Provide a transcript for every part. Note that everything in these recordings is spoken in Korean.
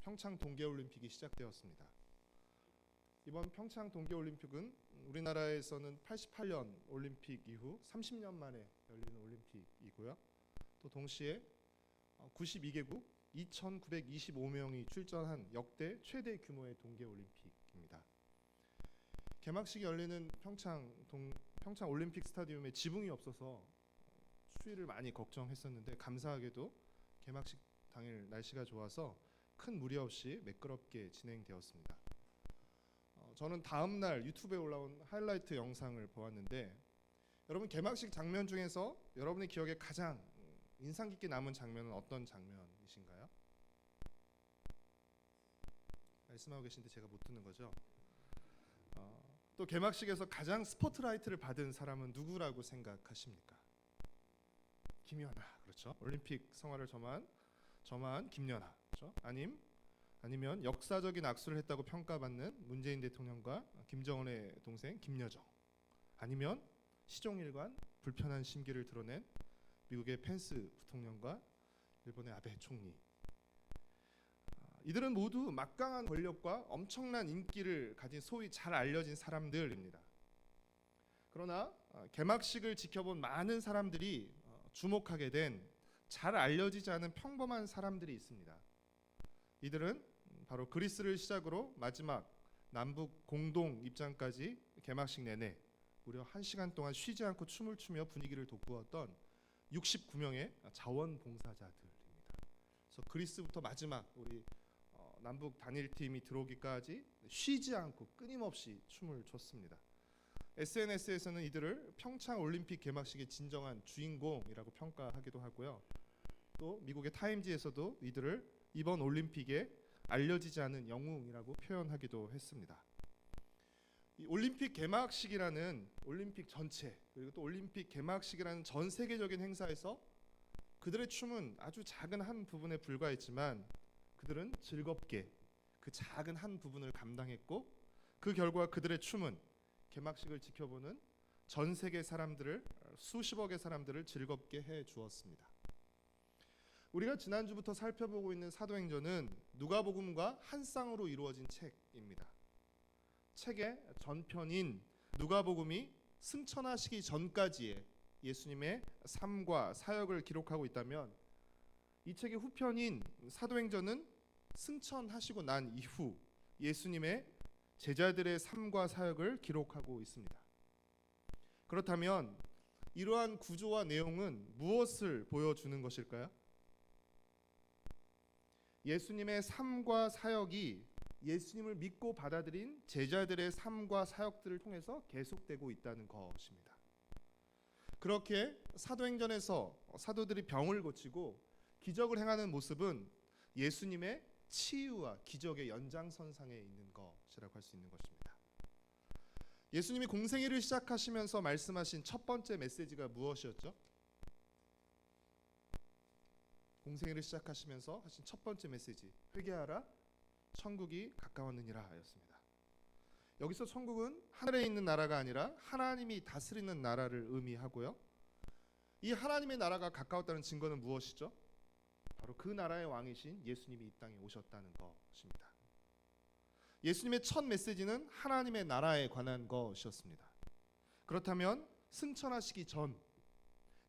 평창 동계올림픽이 시작되었습니다. 이번 평창 동계올림픽은 우리나라에서는 88년 올림픽 이후 30년 만에 열리는 올림픽이고요. 또 동시에 92개국 2,925명이 출전한 역대 최대 규모의 동계올림픽입니다. 개막식이 열리는 평창 올림픽 스타디움에 지붕이 없어서 추위를 많이 걱정했었는데 감사하게도 개막식 당일 날씨가 좋아서 큰 무리 없이 매끄럽게 진행되었습니다. 저는 다음 날 유튜브에 올라온 하이라이트 영상을 보았는데 여러분 개막식 장면 중에서 여러분의 기억에 가장 인상 깊게 남은 장면은 어떤 장면이신가요? 말씀하고 계신데 제가 못 듣는 거죠? 또 개막식에서 가장 스포트라이트를 받은 사람은 누구라고 생각하십니까? 김연아, 그렇죠? 올림픽 성화를 점한 김연아, 그렇죠? 아니면 역사적인 악수를 했다고 평가받는 문재인 대통령과 김정은의 동생 김여정, 아니면 시종일관 불편한 심기를 드러낸 미국의 펜스 부통령과 일본의 아베 총리. 이들은 모두 막강한 권력과 엄청난 인기를 가진 소위 잘 알려진 사람들입니다. 그러나 개막식을 지켜본 많은 사람들이 주목하게 된 잘 알려지지 않은 평범한 사람들이 있습니다. 이들은 바로 그리스를 시작으로 마지막 남북 공동 입장까지 개막식 내내 무려 1시간 동안 쉬지 않고 춤을 추며 분위기를 돋구었던 69명의 자원봉사자들입니다. 그래서 그리스부터 마지막 우리 남북 단일팀이 들어오기까지 쉬지 않고 끊임없이 춤을 췄습니다. SNS에서는 이들을 평창 올림픽 개막식의 진정한 주인공이라고 평가하기도 하고요. 또 미국의 타임지에서도 이들을 이번 올림픽에 알려지지 않은 영웅이라고 표현하기도 했습니다. 이 올림픽 개막식이라는 올림픽 전체 그리고 또 올림픽 개막식이라는 전 세계적인 행사에서 그들의 춤은 아주 작은 한 부분에 불과했지만 그들은 즐겁게 그 작은 한 부분을 감당했고 그 결과 그들의 춤은 개막식을 지켜보는 전 세계 사람들을 수십억의 사람들을 즐겁게 해 주었습니다. 우리가 지난주부터 살펴보고 있는 사도행전은 누가복음과 한 쌍으로 이루어진 책입니다. 책의 전편인 누가복음이 승천하시기 전까지의 예수님의 삶과 사역을 기록하고 있다면 이 책의 후편인 사도행전은 승천하시고 난 이후 예수님의 제자들의 삶과 사역을 기록하고 있습니다. 그렇다면 이러한 구조와 내용은 무엇을 보여주는 것일까요? 예수님의 삶과 사역이 예수님을 믿고 받아들인 제자들의 삶과 사역들을 통해서 계속되고 있다는 것입니다. 그렇게 사도행전에서 사도들이 병을 고치고 기적을 행하는 모습은 예수님의 치유와 기적의 연장선상에 있는 것이라고 할 수 있는 것입니다. 예수님이 공생애를 시작하시면서 말씀하신 첫 번째 메시지가 무엇이었죠? 공생애를 시작하시면서 하신 첫 번째 메시지, 회개하라, 천국이 가까웠느니라 였습니다. 여기서 천국은 하늘에 있는 나라가 아니라 하나님이 다스리는 나라를 의미하고요. 이 하나님의 나라가 가까웠다는 증거는 무엇이죠? 바로 그 나라의 왕이신 예수님이 이 땅에 오셨다는 것입니다. 예수님의 첫 메시지는 하나님의 나라에 관한 것이었습니다. 그렇다면 승천하시기 전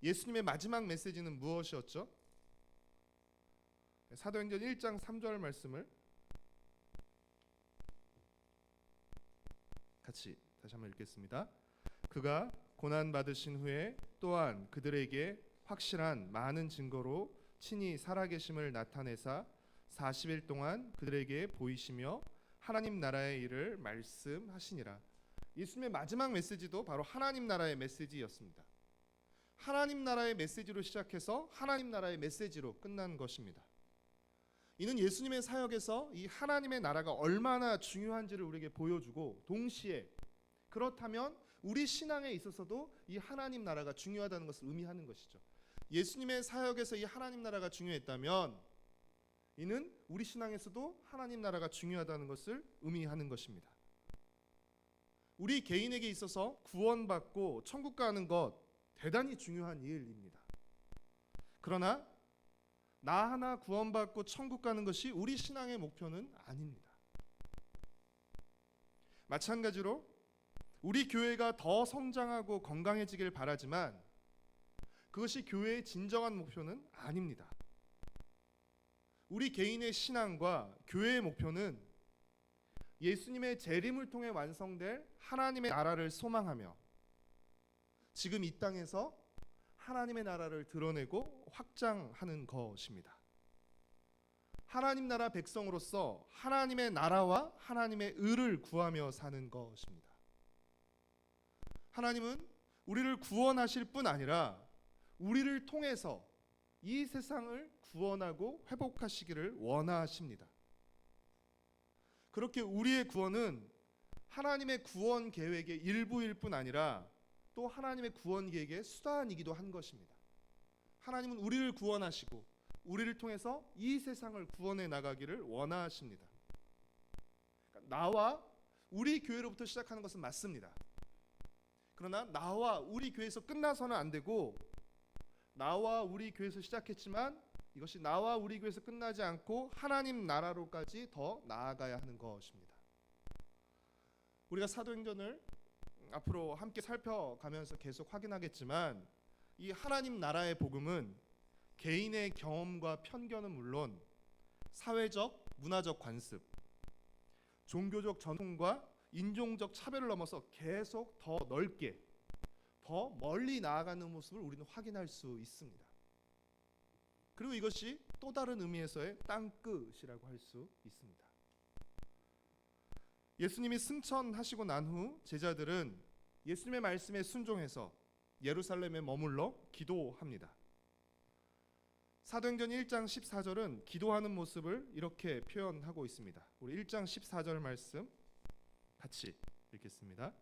예수님의 마지막 메시지는 무엇이었죠? 사도행전 1장 3절 말씀을 같이 다시 한번 읽겠습니다. 그가 고난 받으신 후에 또한 그들에게 확실한 많은 증거로 친히 살아계심을 나타내사 40일 동안 그들에게 보이시며 하나님 나라의 일을 말씀하시니라. 예수님의 마지막 메시지도 바로 하나님 나라의 메시지였습니다. 하나님 나라의 메시지로 시작해서 하나님 나라의 메시지로 끝난 것입니다. 이는 예수님의 사역에서 이 하나님의 나라가 얼마나 중요한지를 우리에게 보여주고 동시에 그렇다면 우리 신앙에 있어서도 이 하나님 나라가 중요하다는 것을 의미하는 것이죠. 예수님의 사역에서 이 하나님 나라가 중요했다면 이는 우리 신앙에서도 하나님 나라가 중요하다는 것을 의미하는 것입니다. 우리 개인에게 있어서 구원받고 천국 가는 것 대단히 중요한 일입니다. 그러나 나 하나 구원받고 천국 가는 것이 우리 신앙의 목표는 아닙니다. 마찬가지로 우리 교회가 더 성장하고 건강해지길 바라지만 그것이 교회의 진정한 목표는 아닙니다. 우리 개인의 신앙과 교회의 목표는 예수님의 재림을 통해 완성될 하나님의 나라를 소망하며 지금 이 땅에서 하나님의 나라를 드러내고 확장하는 것입니다. 하나님 나라 백성으로서 하나님의 나라와 하나님의 의를 구하며 사는 것입니다. 하나님은 우리를 구원하실 뿐 아니라 우리를 통해서 이 세상을 구원하고 회복하시기를 원하십니다. 그렇게 우리의 구원은 하나님의 구원 계획의 일부일 뿐 아니라 또 하나님의 구원 계획의 수단이기도 한 것입니다. 하나님은 우리를 구원하시고 우리를 통해서 이 세상을 구원해 나가기를 원하십니다. 그러니까 나와 우리 교회로부터 시작하는 것은 맞습니다. 그러나 나와 우리 교회에서 끝나서는 안 되고 나와 우리 교회에서 시작했지만 이것이 나와 우리 교회에서 끝나지 않고 하나님 나라로까지 더 나아가야 하는 것입니다. 우리가 사도행전을 앞으로 함께 살펴가면서 계속 확인하겠지만 이 하나님 나라의 복음은 개인의 경험과 편견은 물론 사회적, 문화적 관습, 종교적 전통과 인종적 차별을 넘어서 계속 더 넓게, 더 멀리 나아가는 모습을 우리는 확인할 수 있습니다. 그리고 이것이 또 다른 의미에서의 땅끝이라고 할 수 있습니다. 예수님이 승천하시고 난 후 제자들은 예수님의 말씀에 순종해서 예루살렘에 머물러 기도합니다. 사도행전 1장 14절은 기도하는 모습을 이렇게 표현하고 있습니다. 우리 1장 14절 말씀 같이 읽겠습니다.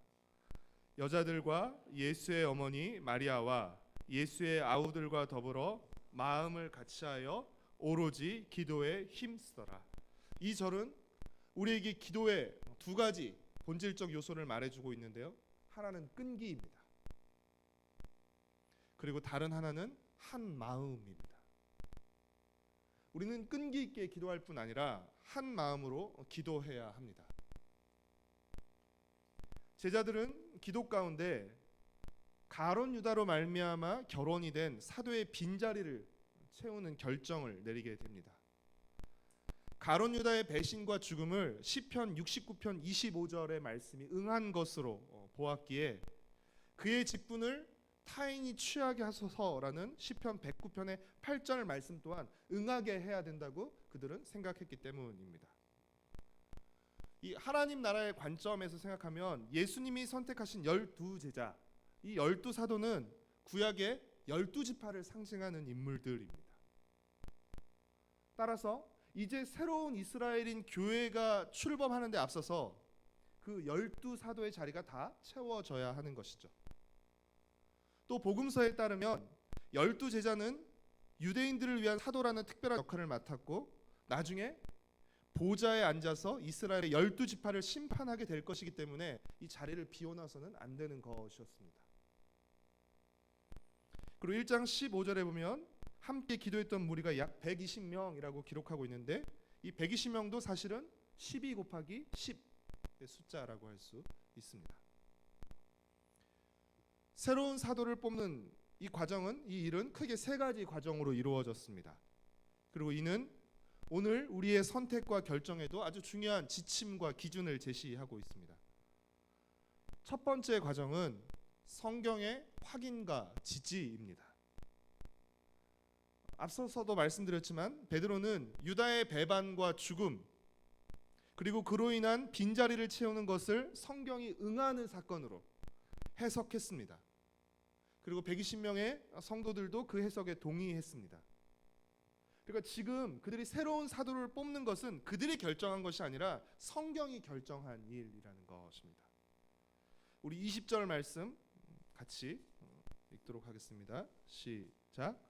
여자들과 예수의 어머니 마리아와 예수의 아우들과 더불어 마음을 같이하여 오로지 기도에 힘쓰더라. 이 절은 우리에게 기도의 두 가지 본질적 요소를 말해주고 있는데요. 하나는 끈기입니다. 그리고 다른 하나는 한 마음입니다. 우리는 끈기 있게 기도할 뿐 아니라 한 마음으로 기도해야 합니다. 제자들은 기도 가운데 가룟 유다로 말미암아 결혼이 된 사도의 빈자리를 채우는 결정을 내리게 됩니다. 가룟 유다의 배신과 죽음을 시편 69편 25절의 말씀이 응한 것으로 보았기에 그의 직분을 타인이 취하게 하소서라는 시편 109편의 8절 말씀 또한 응하게 해야 된다고 그들은 생각했기 때문입니다. 이 하나님 나라의 관점에서 생각하면 예수님이 선택하신 12제자, 이 12사도는 구약의 12지파를 상징하는 인물들입니다. 따라서 이제 새로운 이스라엘인 교회가 출범하는 데 앞서서 그 12사도의 자리가 다 채워져야 하는 것이죠. 또 복음서에 따르면 12제자는 유대인들을 위한 사도라는 특별한 역할을 맡았고 나중에 보좌에 앉아서 이스라엘의 12지파를 심판하게 될 것이기 때문에 이 자리를 비워놔서는 안 되는 것이었습니다. 그리고 1장 15절에 보면 함께 기도했던 무리가 약 120명이라고 기록하고 있는데 이 120명도 사실은 12 곱하기 10의 숫자라고 할 수 있습니다. 새로운 사도를 뽑는 이 과정은, 이 일은 크게 세 가지 과정으로 이루어졌습니다. 그리고 이는 오늘 우리의 선택과 결정에도 아주 중요한 지침과 기준을 제시하고 있습니다. 첫 번째 과정은 성경의 확인과 지지입니다. 앞서서도 말씀드렸지만 베드로는 유다의 배반과 죽음 그리고 그로 인한 빈자리를 채우는 것을 성경이 응하는 사건으로 해석했습니다. 그리고 120명의 성도들도 그 해석에 동의했습니다. 그러니까 지금 그들이 새로운 사도를 뽑는 것은 그들이 결정한 것이 아니라 성경이 결정한 일이라는 것입니다. 우리 20절 말씀 같이 읽도록 하겠습니다. 시작.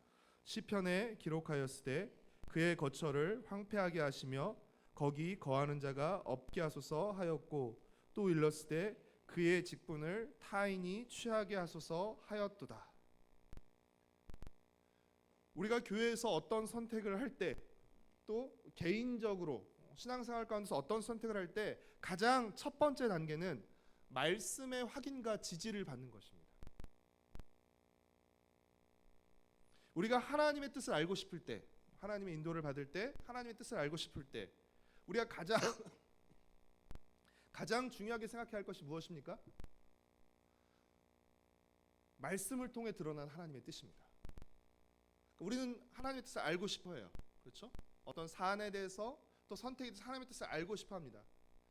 시편에 기록하였으되 그의 거처를 황폐하게 하시며 거기 거하는 자가 없게 하소서 하였고 또 일렀으되 그의 직분을 타인이 취하게 하소서 하였도다. 우리가 교회에서 어떤 선택을 할 때, 또 개인적으로 신앙생활 가운데서 어떤 선택을 할 때 가장 첫 번째 단계는 말씀의 확인과 지지를 받는 것입니다. 우리가 하나님의 뜻을 알고 싶을 때, 하나님의 인도를 받을 때, 하나님의 뜻을 알고 싶을 때 우리가 가장 중요하게 생각해야 할 것이 무엇입니까? 말씀을 통해 드러난 하나님의 뜻입니다. 우리는 하나님의 뜻을 알고 싶어 해요. 그렇죠? 어떤 사안에 대해서 또 선택에 대해서 하나님의 뜻을 알고 싶어 합니다.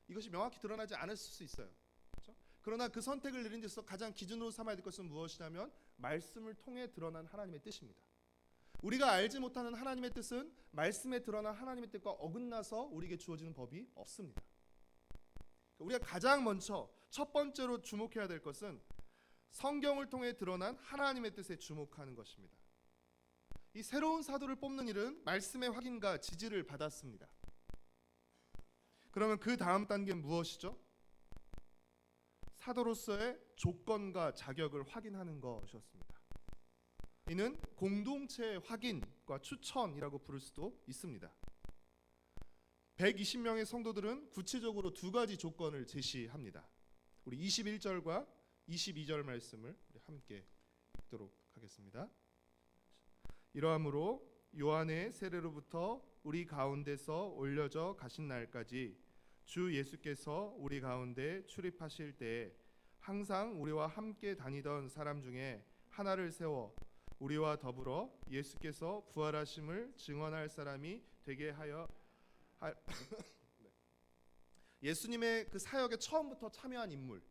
이것이 명확히 드러나지 않을 수 있어요. 그렇죠? 그러나 그 선택을 내린 데서 가장 기준으로 삼아야 될 것은 무엇이냐면 말씀을 통해 드러난 하나님의 뜻입니다. 우리가 알지 못하는 하나님의 뜻은 말씀에 드러난 하나님의 뜻과 어긋나서 우리에게 주어지는 법이 없습니다. 우리가 가장 먼저 첫 번째로 주목해야 될 것은 성경을 통해 드러난 하나님의 뜻에 주목하는 것입니다. 이 새로운 사도를 뽑는 일은 말씀의 확인과 지지를 받았습니다. 그러면 그 다음 단계는 무엇이죠? 사도로서의 조건과 자격을 확인하는 것이었습니다. 이는 공동체 확인과 추천이라고 부를 수도 있습니다. 120명의 성도들은 구체적으로 두 가지 조건을 제시합니다. 우리 21절과 22절 말씀을 우리 함께 읽도록 하겠습니다. 이러함으로 요한의 세례로부터 우리 가운데서 올려져 가신 날까지 주 예수께서 우리 가운데 출입하실 때에 항상 우리와 함께 다니던 사람 중에 하나를 세워 우리와 더불어 예수께서 부활하심을 증언할 사람이 되게 하여 예수님의 그 사역에 처음부터 참여한 인물.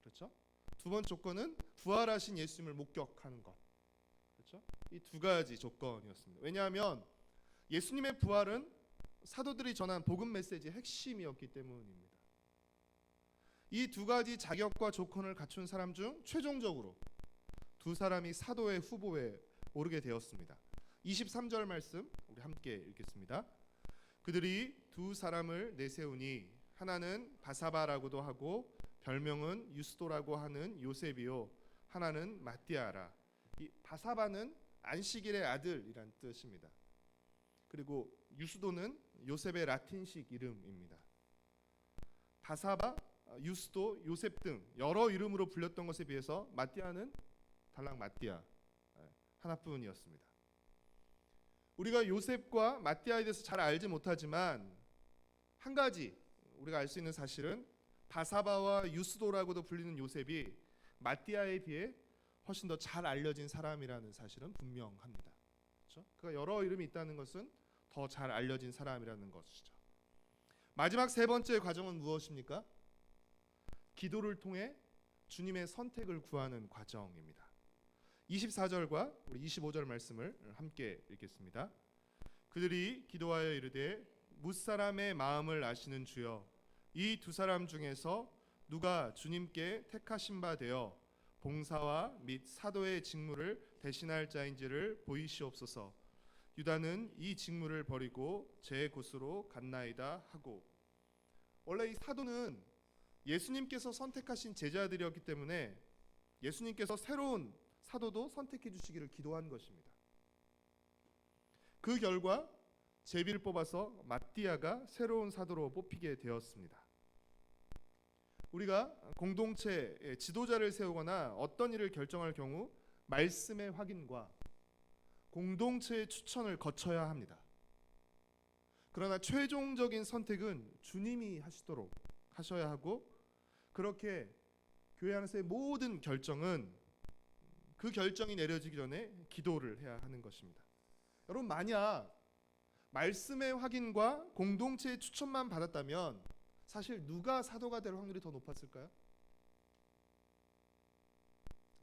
그렇죠? 두 번째 조건은 부활하신 예수님을 목격하는 것. 그렇죠? 이 두 가지 조건이었습니다. 왜냐하면 예수님의 부활은 사도들이 전한 복음 메시지의 핵심이었기 때문입니다. 이 두 가지 자격과 조건을 갖춘 사람 중 최종적으로 두 사람이 사도의 후보에 오르게 되었습니다. 23절 말씀 우리 함께 읽겠습니다. 그들이 두 사람을 내세우니 하나는 바사바라고도 하고 별명은 유스도라고 하는 요셉이요 하나는 마띠아라. 이 바사바는 안식일의 아들이란 뜻입니다. 그리고 유스도는 요셉의 라틴식 이름입니다. 바사바, 유스도, 요셉 등 여러 이름으로 불렸던 것에 비해서 마띠아는 달랑 마띠아 하나뿐이었습니다. 우리가 요셉과 마띠아에 대해서 잘 알지 못하지만 한 가지 우리가 알 수 있는 사실은 바사바와 유스도라고도 불리는 요셉이 마띠아에 비해 훨씬 더 잘 알려진 사람이라는 사실은 분명합니다. 그렇죠? 그가 여러 이름이 있다는 것은 더 잘 알려진 사람이라는 것이죠. 마지막 세 번째 과정은 무엇입니까? 기도를 통해 주님의 선택을 구하는 과정입니다. 24절과 우리 25절 말씀을 함께 읽겠습니다. 그들이 기도하여 이르되 뭇사람의 마음을 아시는 주여 이 두 사람 중에서 누가 주님께 택하신 바 되어 봉사와 및 사도의 직무를 대신할 자인지를 보이시옵소서. 유다는 이 직무를 버리고 제 곳으로 갔나이다 하고. 원래 이 사도는 예수님께서 선택하신 제자들이었기 때문에 예수님께서 새로운 사도도 선택해 주시기를 기도한 것입니다. 그 결과 제비를 뽑아서 마띠아가 새로운 사도로 뽑히게 되었습니다. 우리가 공동체의 지도자를 세우거나 어떤 일을 결정할 경우 말씀의 확인과 공동체의 추천을 거쳐야 합니다. 그러나 최종적인 선택은 주님이 하시도록 하셔야 하고, 그렇게 교회 안에서의 모든 결정은 그 결정이 내려지기 전에 기도를 해야 하는 것입니다. 여러분, 만약 말씀의 확인과 공동체의 추천만 받았다면 사실 누가 사도가 될 확률이 더 높았을까요?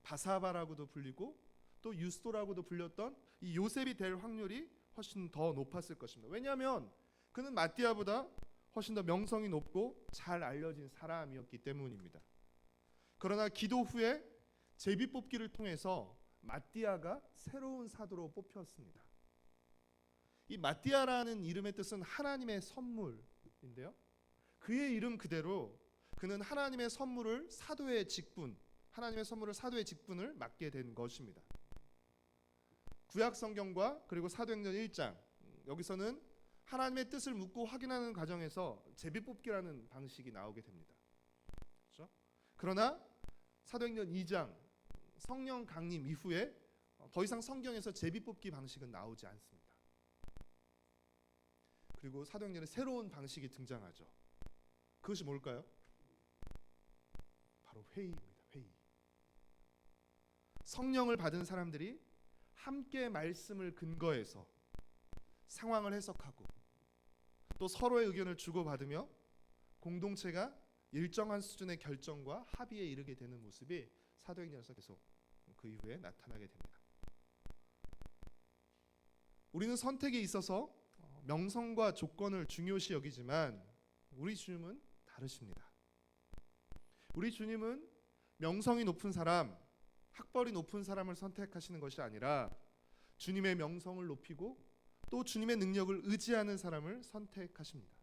바사바라고도 불리고 또 유스도라고도 불렸던 이 요셉이 될 확률이 훨씬 더 높았을 것입니다. 왜냐하면 그는 마띠아보다 훨씬 더 명성이 높고 잘 알려진 사람이었기 때문입니다. 그러나 기도 후에 제비 뽑기를 통해서 마띠아가 새로운 사도로 뽑혔습니다. 이 마띠아라는 이름의 뜻은 하나님의 선물인데요, 그의 이름 그대로 그는 하나님의 선물을 사도의 직분, 하나님의 선물을 사도의 직분을 맡게 된 것입니다. 구약 성경과 그리고 사도행전 1장, 여기서는 하나님의 뜻을 묻고 확인하는 과정에서 제비뽑기라는 방식이 나오게 됩니다. 그렇죠? 그러나 사도행전 2장 성령 강림 이후에 더 이상 성경에서 제비뽑기 방식은 나오지 않습니다. 그리고 사도행전에 새로운 방식이 등장하죠. 그것이 뭘까요? 바로 회의입니다. 회의. 성령을 받은 사람들이 함께 말씀을 근거해서 상황을 해석하고 또 서로의 의견을 주고받으며 공동체가 일정한 수준의 결정과 합의에 이르게 되는 모습이 사도행전에서 계속 그 이후에 나타나게 됩니다. 우리는 선택에 있어서 명성과 조건을 중요시 여기지만 우리 주님은 다르십니다. 우리 주님은 명성이 높은 사람, 학벌이 높은 사람을 선택하시는 것이 아니라 주님의 명성을 높이고 또 주님의 능력을 의지하는 사람을 선택하십니다.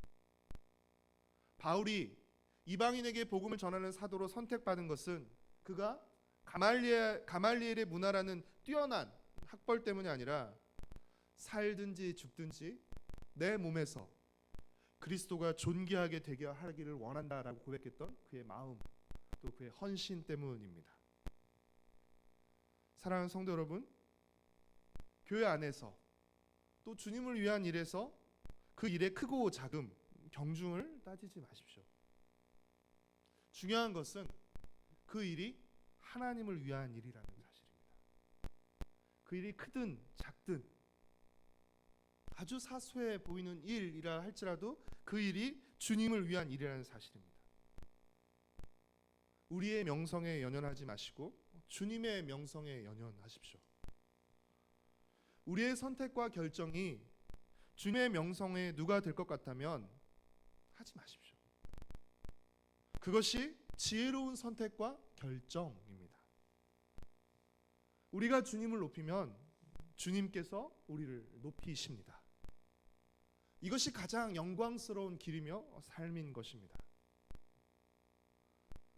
바울이 이방인에게 복음을 전하는 사도로 선택받은 것은 그가 가말리엘의 문화라는 뛰어난 학벌 때문이 아니라 살든지 죽든지 내 몸에서 그리스도가 존귀하게 되게 하기를 원한다라고 고백했던 그의 마음, 또 그의 헌신 때문입니다. 사랑하는 성도 여러분, 교회 안에서 또 주님을 위한 일에서 그 일의 크고 작음, 경중을 따지지 마십시오. 중요한 것은 그 일이 하나님을 위한 일이라는 사실입니다. 그 일이 크든 작든 아주 사소해 보이는 일이라 할지라도 그 일이 주님을 위한 일이라는 사실입니다. 우리의 명성에 연연하지 마시고 주님의 명성에 연연하십시오. 우리의 선택과 결정이 주님의 명성에 누가 될 것 같다면 하지 마십시오. 그것이 지혜로운 선택과 결정입니다. 우리가 주님을 높이면 주님께서 우리를 높이십니다. 이것이 가장 영광스러운 길이며 삶인 것입니다.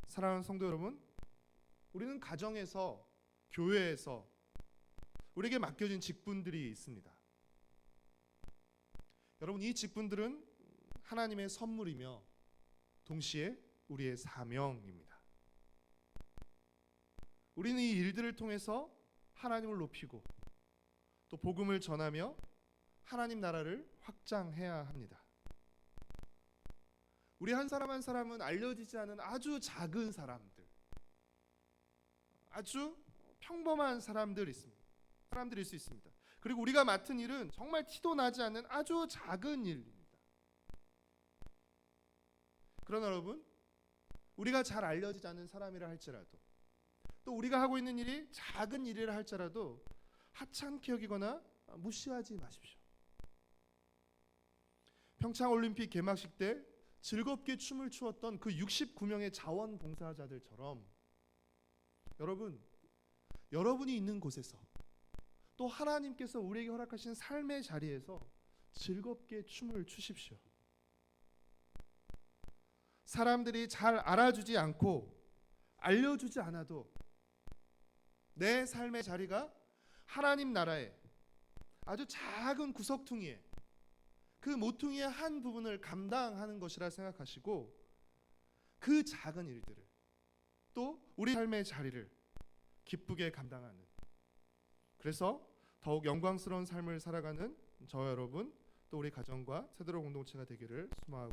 사랑하는 성도 여러분, 우리는 가정에서, 교회에서 우리에게 맡겨진 직분들이 있습니다. 여러분, 이 직분들은 하나님의 선물이며 동시에 우리의 사명입니다. 우리는 이 일들을 통해서 하나님을 높이고 또 복음을 전하며 하나님 나라를 확장해야 합니다. 우리 한 사람 한 사람은 알려지지 않은 아주 작은 사람들, 아주 평범한 사람들일 수 있습니다. 그리고 우리가 맡은 일은 정말 티도 나지 않는 아주 작은 일입니다. 그러나 여러분, 우리가 잘 알려지지 않은 사람이라 할지라도 또 우리가 하고 있는 일이 작은 일이라 할지라도 하찮게 여기거나 무시하지 마십시오. 평창올림픽 개막식 때 즐겁게 춤을 추었던 그 69명의 자원봉사자들처럼 여러분이 있는 곳에서 또 하나님께서 우리에게 허락하신 삶의 자리에서 즐겁게 춤을 추십시오. 사람들이 잘 알아주지 않고 알려주지 않아도 내 삶의 자리가 하나님 나라의 아주 작은 구석퉁이에 그 모퉁이의 한 부분을 감당하는 것이라 생각하시고 그 작은 일들을 또 우리 삶의 자리를 기쁘게 감당하는, 그래서 더욱 영광스러운 삶을 살아가는 저와 여러분 또 우리 가정과 세대로 공동체가 되기를 소망하고